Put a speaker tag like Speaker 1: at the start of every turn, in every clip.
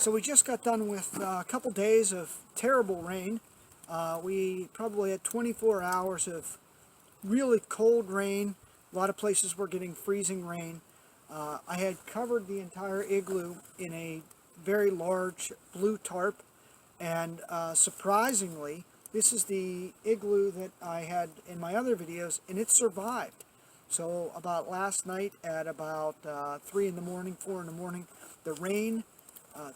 Speaker 1: So we just got done with a couple days of terrible rain. We probably had 24 hours of really cold rain. A lot of places were getting freezing rain. I had covered the entire igloo in a very large blue tarp, and surprisingly, this is the igloo that I had in my other videos, and it survived. So about last night at about 3 in the morning, 4 in the morning, the rain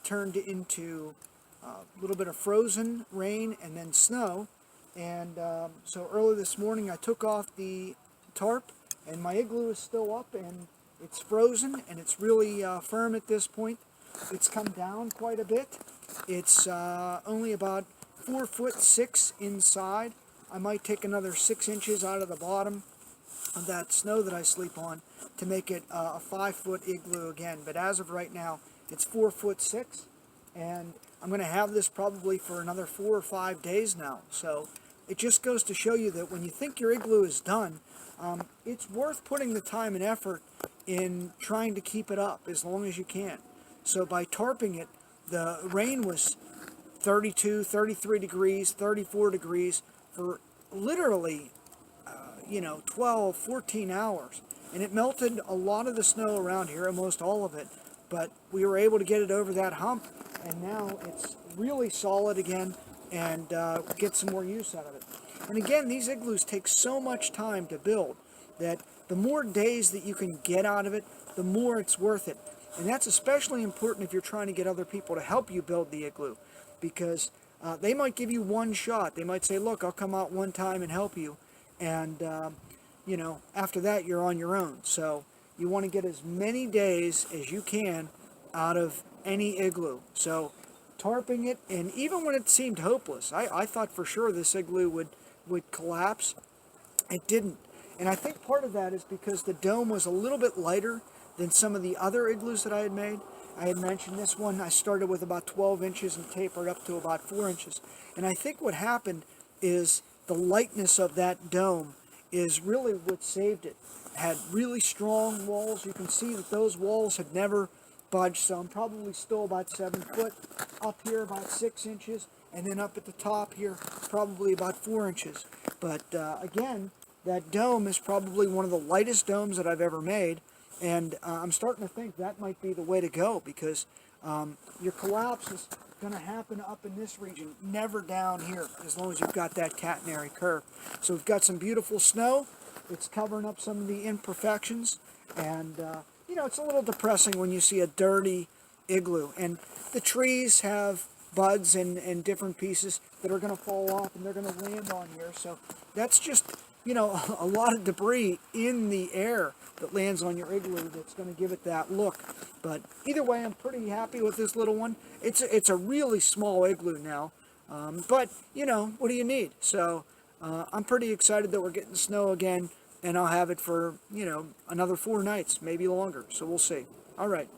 Speaker 1: turned into a little bit of frozen rain and then snow. And so early this morning I took off the tarp, and my igloo is still up, and it's frozen, and it's really firm at this point. It's come down quite a bit. It's only about 4'6" inside. I might take another 6 inches out of the bottom of that snow that I sleep on to make it a 5-foot igloo again. But as of right now, it's 4'6", and I'm going to have this probably for another 4 or 5 days now. So it just goes to show you that when you think your igloo is done, it's worth putting the time and effort in trying to keep it up as long as you can. So by tarping it, the rain was 32, 33 degrees, 34 degrees for literally 12, 14 hours. And it melted a lot of the snow around here, almost all of it. But we were able to get it over that hump, and now it's really solid again, and get some more use out of it. And again, these igloos take so much time to build that the more days that you can get out of it, the more it's worth it. And that's especially important if you're trying to get other people to help you build the igloo, because they might give you one shot. They might say, look, I'll come out one time and help you, and after that you're on your own. So you want to get as many days as you can out of any igloo. So tarping it, and even when it seemed hopeless, I thought for sure this igloo would collapse. It didn't. And I think part of that is because the dome was a little bit lighter than some of the other igloos that I had made. I had mentioned this one, I started with about 12 inches and tapered up to about 4 inches. And I think what happened is the lightness of that dome is really what saved it. It had really strong walls. You can see that those walls had never budged, so I'm probably still about 7 foot. Up here about 6 inches, and then up at the top here probably about 4 inches. But again, that dome is probably one of the lightest domes that I've ever made, and I'm starting to think that might be the way to go, because your collapse is going to happen up in this region, never down here, as long as you've got that catenary curve. So we've got some beautiful snow. It's covering up some of the imperfections, and it's a little depressing when you see a dirty igloo. And the trees have buds and different pieces that are going to fall off, and they're going to land on here. So that's just a lot of debris in the air that lands on your igloo that's going to give it that look. But either way, I'm pretty happy with this little one. It's a really small igloo now, but what do you need? So I'm pretty excited that we're getting snow again, and I'll have it for another 4 nights, maybe longer. So we'll see. All right.